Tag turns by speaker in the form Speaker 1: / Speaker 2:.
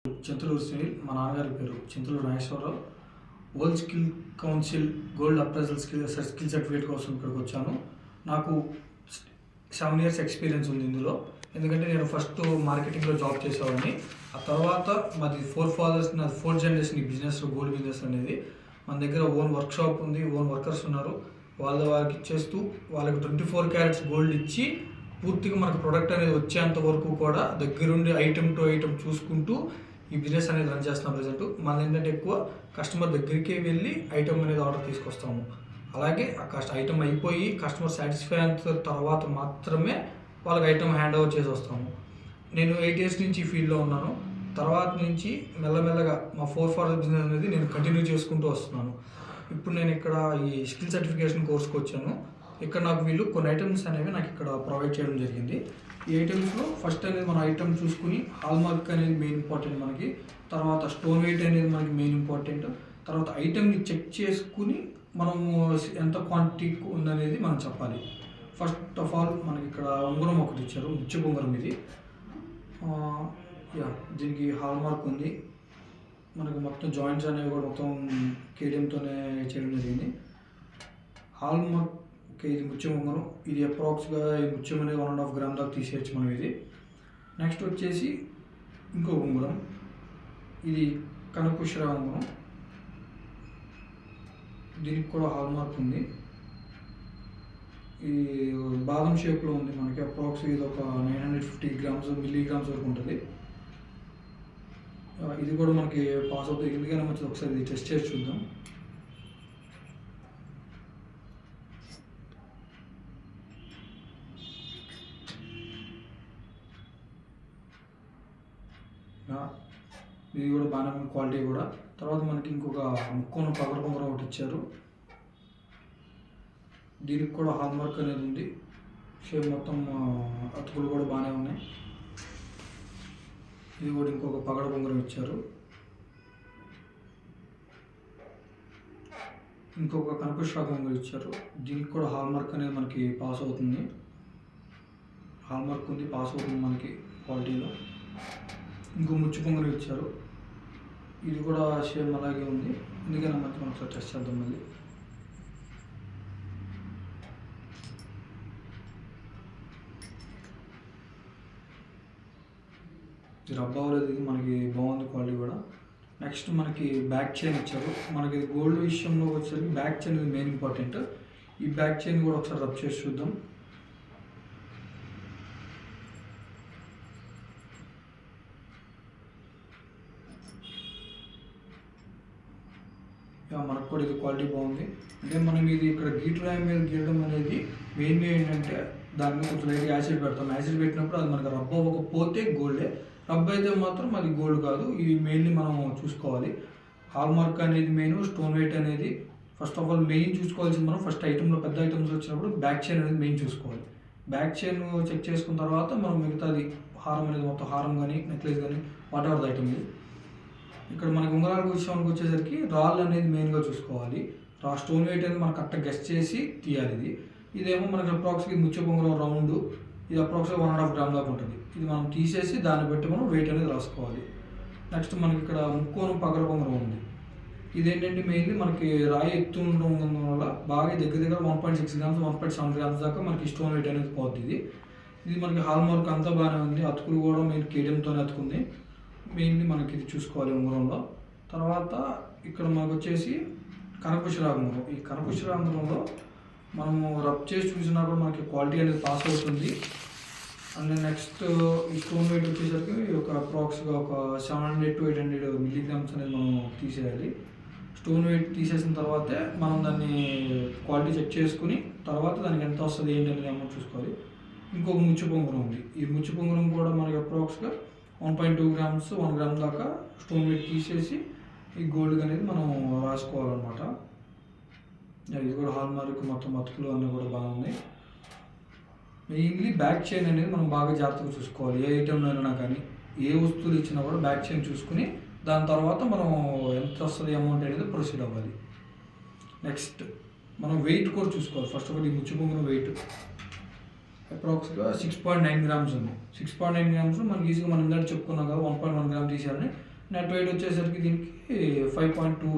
Speaker 1: చింతలూరు సునీల్, మా నాన్నగారి పేరు Chintaluru Nageswararao. World skill council gold appraisal skill certificate కోసం ఇక్కడికి వచ్చాను. నాకు 7 years ఎక్స్పీరియన్స్ ఉంది ఇందులో. ఎందుకంటే నేను ఫస్ట్ మార్కెటింగ్లో జాబ్ చేసేవాడిని. ఆ తర్వాత మాది 4 fathers, నాది 4th generation ఈ బిజినెస్, గోల్డ్ బిజినెస్ అనేది. మన దగ్గర ఓన్ వర్క్ షాప్ ఉంది, ఓన్ వర్కర్స్ ఉన్నారు. వాళ్ళకి ఇచ్చేస్తూ వాళ్ళకి 24 carats గోల్డ్ ఇచ్చి పూర్తిగా మనకు ప్రొడక్ట్ అనేది వచ్చేంత వరకు కూడా దగ్గరుండి ఐటమ్ టు ఐటమ్ చూసుకుంటూ ఈ బిజినెస్ అనేది రన్ చేస్తున్నాం ప్రజెంట్. మన ఏంటంటే ఎక్కువ కస్టమర్ దగ్గరికి వెళ్ళి ఐటమ్ అనేది ఆర్డర్ తీసుకొస్తాము. అలాగే ఆ ఐటమ్ అయిపోయి కస్టమర్ సాటిస్ఫై అయిన తర్వాత మాత్రమే వాళ్ళకి ఐటమ్ హ్యాండ్ ఓవర్ చేసి వస్తాము. నేను 8 years నుంచి ఈ ఫీల్డ్లో ఉన్నాను. తర్వాత నుంచి మెల్లమెల్లగా మా 4 fathers బిజినెస్ అనేది నేను కంటిన్యూ చేసుకుంటూ వస్తున్నాను. ఇప్పుడు నేను ఇక్కడ ఈ స్కిల్ సర్టిఫికేషన్ కోర్స్కి వచ్చాను. ఇక్కడ నాకు వీళ్ళు కొన్ని ఐటమ్స్ అనేవి నాకు ఇక్కడ ప్రొవైడ్ చేయడం జరిగింది. ఈ ఐటమ్స్లో ఫస్ట్ అనేది మన ఐటమ్ చూసుకుని హాల్ మార్క్ అనేది మెయిన్ ఇంపార్టెంట్ మనకి. తర్వాత స్టోన్ వెయిట్ అనేది మనకి మెయిన్ ఇంపార్టెంట్. తర్వాత ఐటమ్ని చెక్ చేసుకుని మనము ఎంత క్వాంటిటీ ఉందనేది మనం చెప్పాలి. ఫస్ట్ ఆఫ్ ఆల్ మనకి ఇక్కడ ఉంగరం ఒకటి ఇచ్చారు, ముత్యపు ఉంగరం ఇది. దీనికి హాల్ మార్క్ ఉంది. మనకి మొత్తం జాయింట్స్ అనేవి కూడా మొత్తం కేడియంతోనే చేయడం జరిగింది. హాల్ మార్క్ ఇది ముత్యం ఉంగరం. ఇది అప్రాక్స్గా ఈ ముత్యం అనేది 1.5 grams దాకా తీసేయచ్చు మనం ఇది. నెక్స్ట్ వచ్చేసి ఇంకో ఉంగరం, ఇది కనకుశ్రా ఉంగరం. దీనికి కూడా హాల్ మార్క్ ఉంది. ఇది బాదం షేప్లో ఉంది మనకి. అప్రాక్స్ ఇది ఒక 950 milligrams వరకు ఉంటుంది. ఇది కూడా మనకి పాస్ అవుతుంది. ఎందుకైనా మంచిది, ఒకసారి ఇది టెస్ట్ చేసి చూద్దాం. ఇది కూడా బాగానే ఉంది క్వాలిటీ కూడా. తర్వాత మనకి ఇంకొక ముక్కోన పగడ పొంగరం ఒకటి ఇచ్చారు. దీనికి కూడా హాల్ మార్క్ అనేది ఉంది. షేప్ మొత్తం అతుకులు కూడా బాగానే ఉన్నాయి. ఇది కూడా ఇంకొక పగడ పొంగరం ఇచ్చారు. ఇంకొక కనకుశ్రా పొంగరం ఇచ్చారు. దీనికి కూడా హాల్ మార్క్ అనేది మనకి పాస్ అవుతుంది. హాల్ మార్క్ ఉంది, పాస్ అవుతుంది మనకి క్వాలిటీలో. ఇంకో ముచ్చు పొంగరం ఇచ్చారు. ఇది కూడా సేమ్ అలాగే ఉంది. ఎందుకైనా మంచి మనం టెస్ట్ చేద్దాం మళ్ళీ. ఇది రబ్ అవ్వలేదు, ఇది మనకి బాగుంది క్వాలిటీ కూడా. నెక్స్ట్ మనకి బ్యాక్ చైన్ ఇచ్చారు. మనకి గోల్డ్ విషయంలో వచ్చేసరికి బ్యాక్ చైన్ ఇది మెయిన్ ఇంపార్టెంట్. ఈ బ్యాక్ చైన్ కూడా ఒకసారి రబ్ చేసి చూద్దాం. మనకు కూడా ఇది క్వాలిటీ బాగుంది. అంటే మనం ఇది ఇక్కడ గీటరాయి మీద గీయడం అనేది మెయిన్గా ఏంటంటే దాని మీద కొంచెం లైట్ యాసిడ్ పెడతాం. యాసిడ్ పెట్టినప్పుడు అది మనకు రబ్ అవ్వకపోతే గోల్డే, రబ్ అయితే మాత్రం అది గోల్డ్ కాదు. ఇది మెయిన్లీ మనం చూసుకోవాలి. హాల్ మార్క్ అనేది మెయిన్, స్టోన్ వెయిట్ అనేది ఫస్ట్ ఆఫ్ ఆల్ మెయిన్ చూసుకోవాల్సింది. మనం ఫస్ట్ ఐటెంలో పెద్ద ఐటమ్స్ వచ్చినప్పుడు బ్యాక్ చైన్ అనేది మెయిన్ చూసుకోవాలి. బ్యాక్ చైన్ చెక్ చేసుకున్న తర్వాత మనం మిగతాది హారం అనేది మొత్తం హారం కానీ నెక్లెస్ కానీ వాట్ ఎవర్ ద ఐటమ్. ఇక్కడ మనకి ఉంగరాల విషయానికి వచ్చేసరికి రాళ్ళు అనేది మెయిన్గా చూసుకోవాలి. స్టోన్ వెయిట్ అనేది మనం కరెక్ట్గా గెస్ట్ చేసి తీయాలి. ఇదేమో మనకి అప్రాక్స్గా ముత్యపు ఉంగరం రౌండ్, ఇది అప్రాక్స్గా 1.5 grams దాకా ఉంటుంది. ఇది మనం తీసేసి దాన్ని బట్టి మనం వెయిట్ అనేది రాసుకోవాలి. నెక్స్ట్ మనకి ఇక్కడ ముక్కోనం పగడ పొంగరం ఉంది. ఇదేంటంటే మెయిన్లీ మనకి రాయి ఎత్తు ఉండడం వల్ల బాగా దగ్గర 1.6 grams 1.7 grams దాకా మనకి స్టోన్ వెయిట్ అనేది పోతుంది. ఇది మనకి హాల్ మార్క్ అంతా బాగానే ఉంది. అతుకులు కూడా మెయిన్ కేడియంతోనే అతుకుంది. మెయిన్లీ మనకి ఇది చూసుకోవాలి ఉంగరంలో. తర్వాత ఇక్కడ మనకు వచ్చేసి కనకుశ్రా ఉంగరం. ఈ కనకుశ్రా ఉంగరంలో మనము రబ్ చేసి చూసినా కూడా మనకి క్వాలిటీ అనేది పాస్ అవుతుంది. అండ్ నెక్స్ట్ ఈ స్టోన్ వెయిట్ వచ్చేసరికి ఒక అప్రాక్స్గా ఒక 700 to 800 milligrams అనేది మనం తీసేయాలి. స్టోన్ వెయిట్ తీసేసిన తర్వాతే మనం దాన్ని క్వాలిటీ చెక్ చేసుకుని తర్వాత దానికి ఎంత వస్తుంది ఏంటి అనేది అమౌంట్ చూసుకోవాలి. ఇంకొక ముచ్చు పొంగరం ఉంది. ఈ ముచ్చు పొంగరం కూడా మనకి అప్రాక్స్గా 1.2 grams 1 gram దాకా స్టోన్ వెయిట్ తీసేసి ఈ గోల్డ్ అనేది మనం రాసుకోవాలన్నమాట. ఇది కూడా హాల్ మార్క్ మొత్తం అతుకులు అన్నీ కూడా బాగున్నాయి. మెయిన్లీ బ్యాక్ చైన్ అనేది మనం బాగా జాగ్రత్తగా చూసుకోవాలి. ఏ ఐటెంలో అయినా కానీ ఏ వస్తువులు ఇచ్చినా కూడా బ్యాక్ చైన్ చూసుకుని దాని తర్వాత మనం ఎంత వస్తుంది అమౌంట్ అనేది ప్రొసీడ్ అవ్వాలి. నెక్స్ట్ మనం వెయిట్ కూడా చూసుకోవాలి. ఫస్ట్ ఆఫ్ ఆల్ ఈ ముచ్చు పొంగరం వెయిట్ అప్రాక్స్గా 6.9 grams ఉంది. 6.9 grams మనకి ఈజీగా మనం ఇందాక చెప్పుకున్నాం కదా 1.1 gram తీసేయాలని నెట్ వెయిట్ వచ్చేసరికి దీనికి 5.2